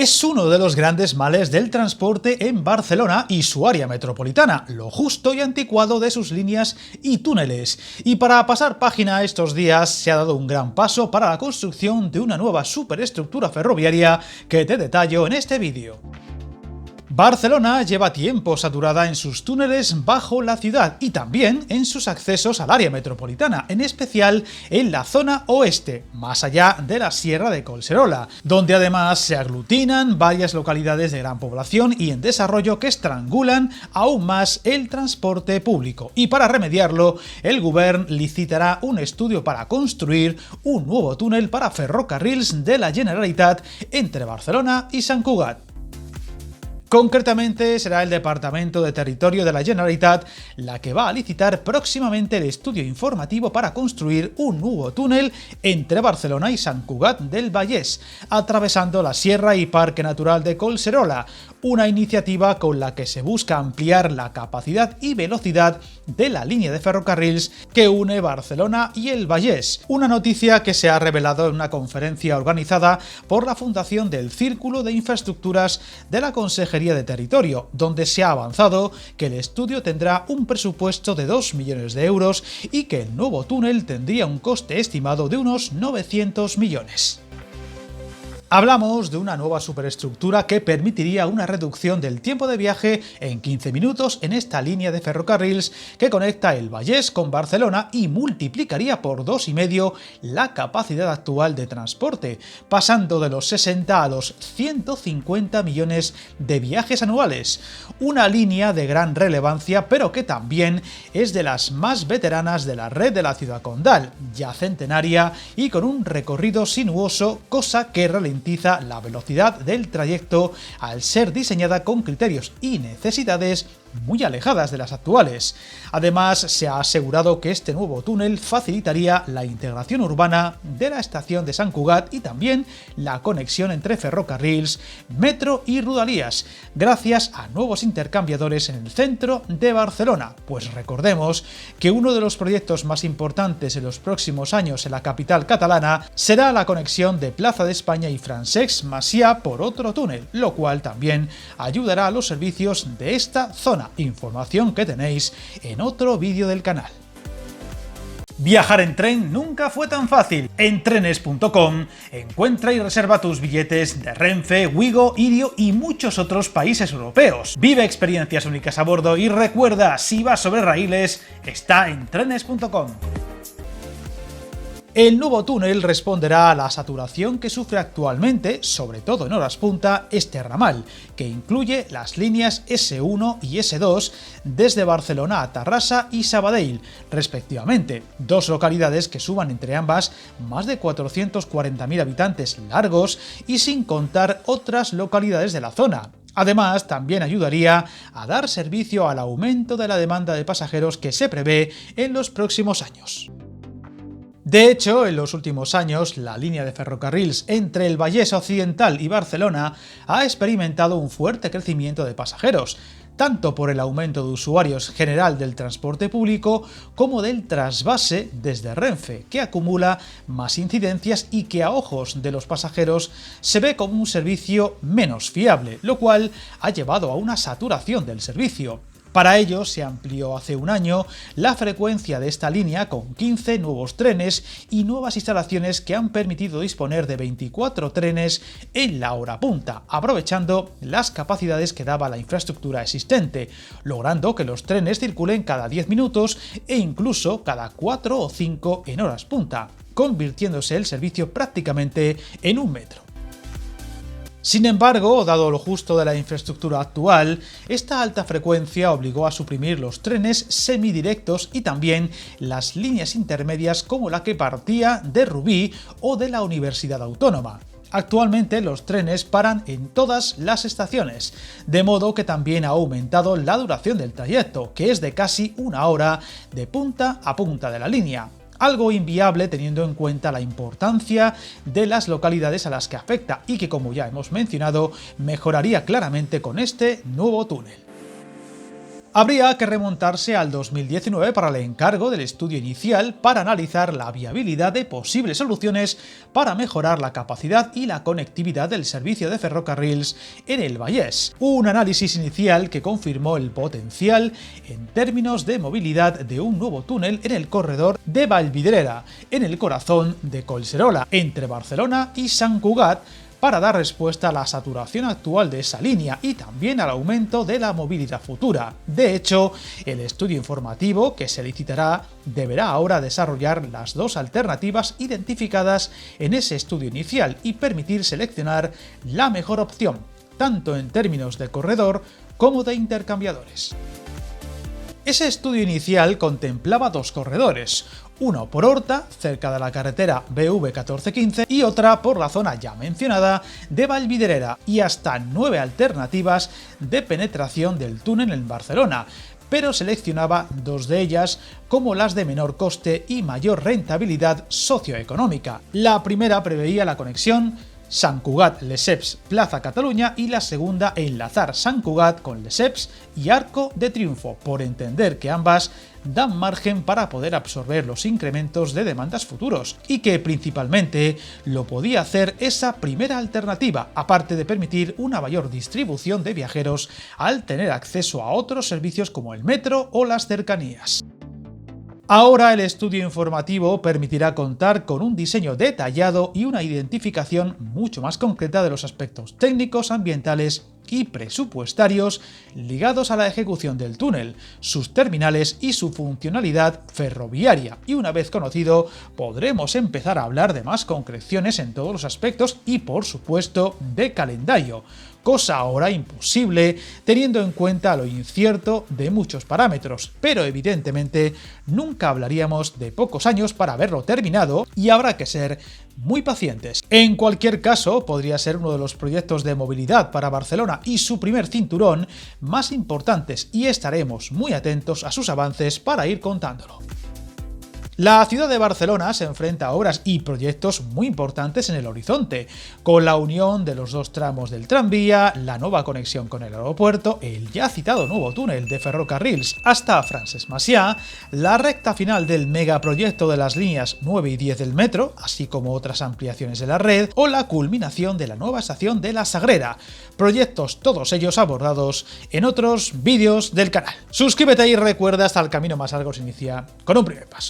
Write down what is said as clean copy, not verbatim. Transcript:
Es uno de los grandes males del transporte en Barcelona y su área metropolitana, lo justo y anticuado de sus líneas y túneles. Y para pasar página estos días se ha dado un gran paso para la construcción de una nueva superestructura ferroviaria que te detallo en este vídeo. Barcelona lleva tiempo saturada en sus túneles bajo la ciudad y también en sus accesos al área metropolitana, en especial en la zona oeste, más allá de la Sierra de Collserola, donde además se aglutinan varias localidades de gran población y en desarrollo que estrangulan aún más el transporte público. Y para remediarlo, el Govern licitarà un estudio para construir un nuevo túnel para ferrocarrils de la Generalitat entre Barcelona y Sant Cugat. Concretamente, será el Departamento de Territorio de la Generalitat la que va a licitar próximamente el estudio informativo para construir un nuevo túnel entre Barcelona y Sant Cugat del Vallès, atravesando la Sierra y Parque Natural de Collserola, una iniciativa con la que se busca ampliar la capacidad y velocidad de la línea de ferrocarrils que une Barcelona y el Vallès, una noticia que se ha revelado en una conferencia organizada por la Fundación del Círculo de Infraestructuras de la Consejería de Territorio, donde se ha avanzado que el estudio tendrá un presupuesto de 2 millones de euros y que el nuevo túnel tendría un coste estimado de unos 900 millones. Hablamos de una nueva superestructura que permitiría una reducción del tiempo de viaje en 15 minutos en esta línea de ferrocarrils que conecta el Vallès con Barcelona y multiplicaría por 2,5 la capacidad actual de transporte, pasando de los 60 a los 150 millones de viajes anuales. Una línea de gran relevancia, pero que también es de las más veteranas de la red de la ciudad condal, ya centenaria y con un recorrido sinuoso, cosa que ralentiza la velocidad del trayecto al ser diseñada con criterios y necesidades muy alejadas de las actuales. Además, se ha asegurado que este nuevo túnel facilitaría la integración urbana de la estación de Sant Cugat y también la conexión entre ferrocarrils, metro y rodalías, gracias a nuevos intercambiadores en el centro de Barcelona. Pues recordemos que uno de los proyectos más importantes en los próximos años en la capital catalana será la conexión de Plaza de España y Francesc Macià por otro túnel, lo cual también ayudará a los servicios de esta zona. Información que tenéis en otro vídeo del canal. Viajar en tren nunca fue tan fácil. En trenes.com encuentra y reserva tus billetes de Renfe, Wigo, Irio y muchos otros países europeos. Vive experiencias únicas a bordo y recuerda, si vas sobre raíles, está en trenes.com. El nuevo túnel responderá a la saturación que sufre actualmente, sobre todo en horas punta, este ramal, que incluye las líneas S1 y S2 desde Barcelona a Tarrasa y Sabadell, respectivamente, dos localidades que suman entre ambas más de 440.000 habitantes largos y sin contar otras localidades de la zona. Además, también ayudaría a dar servicio al aumento de la demanda de pasajeros que se prevé en los próximos años. De hecho, en los últimos años, la línea de ferrocarrils entre el Vallès Occidental y Barcelona ha experimentado un fuerte crecimiento de pasajeros, tanto por el aumento de usuarios general del transporte público como del trasvase desde Renfe, que acumula más incidencias y que a ojos de los pasajeros se ve como un servicio menos fiable, lo cual ha llevado a una saturación del servicio. Para ello se amplió hace un año la frecuencia de esta línea con 15 nuevos trenes y nuevas instalaciones que han permitido disponer de 24 trenes en la hora punta, aprovechando las capacidades que daba la infraestructura existente, logrando que los trenes circulen cada 10 minutos e incluso cada 4 o 5 en horas punta, convirtiéndose el servicio prácticamente en un metro. Sin embargo, dado lo justo de la infraestructura actual, esta alta frecuencia obligó a suprimir los trenes semidirectos y también las líneas intermedias como la que partía de Rubí o de la Universidad Autónoma. Actualmente los trenes paran en todas las estaciones, de modo que también ha aumentado la duración del trayecto, que es de casi una hora de punta a punta de la línea. Algo inviable teniendo en cuenta la importancia de las localidades a las que afecta y que, como ya hemos mencionado, mejoraría claramente con este nuevo túnel. Habría que remontarse al 2019 para el encargo del estudio inicial para analizar la viabilidad de posibles soluciones para mejorar la capacidad y la conectividad del servicio de ferrocarriles en el Vallès. Un análisis inicial que confirmó el potencial en términos de movilidad de un nuevo túnel en el corredor de Vallvidrera, en el corazón de Collserola, entre Barcelona y Sant Cugat, para dar respuesta a la saturación actual de esa línea y también al aumento de la movilidad futura. De hecho, el estudio informativo que se licitará deberá ahora desarrollar las dos alternativas identificadas en ese estudio inicial y permitir seleccionar la mejor opción, tanto en términos de corredor como de intercambiadores. Ese estudio inicial contemplaba dos corredores, uno por Horta, cerca de la carretera BV 1415, y otra por la zona ya mencionada de Vallvidrera, y hasta 9 alternativas de penetración del túnel en Barcelona, pero seleccionaba dos de ellas como las de menor coste y mayor rentabilidad socioeconómica. La primera preveía la conexión Sant Cugat-Lesseps Plaza Cataluña y la segunda enlazar Sant Cugat con Lesseps y Arco de Triunfo, por entender que ambas dan margen para poder absorber los incrementos de demandas futuros y que principalmente lo podía hacer esa primera alternativa, aparte de permitir una mayor distribución de viajeros al tener acceso a otros servicios como el metro o las cercanías. Ahora el estudio informativo permitirá contar con un diseño detallado y una identificación mucho más concreta de los aspectos técnicos, ambientales y presupuestarios ligados a la ejecución del túnel, sus terminales y su funcionalidad ferroviaria, y una vez conocido podremos empezar a hablar de más concreciones en todos los aspectos y por supuesto de calendario, cosa ahora imposible teniendo en cuenta lo incierto de muchos parámetros, pero evidentemente nunca hablaríamos de pocos años para verlo terminado y habrá que ser muy pacientes. En cualquier caso, podría ser uno de los proyectos de movilidad para Barcelona y su primer cinturón más importantes y estaremos muy atentos a sus avances para ir contándolo. La ciudad de Barcelona se enfrenta a obras y proyectos muy importantes en el horizonte, con la unión de los dos tramos del tranvía, la nueva conexión con el aeropuerto, el ya citado nuevo túnel de ferrocarrils hasta Francesc Macià, la recta final del megaproyecto de las líneas 9 y 10 del metro, así como otras ampliaciones de la red, o la culminación de la nueva estación de La Sagrera, proyectos todos ellos abordados en otros vídeos del canal. Suscríbete y recuerda, hasta el camino más largo se inicia con un primer paso.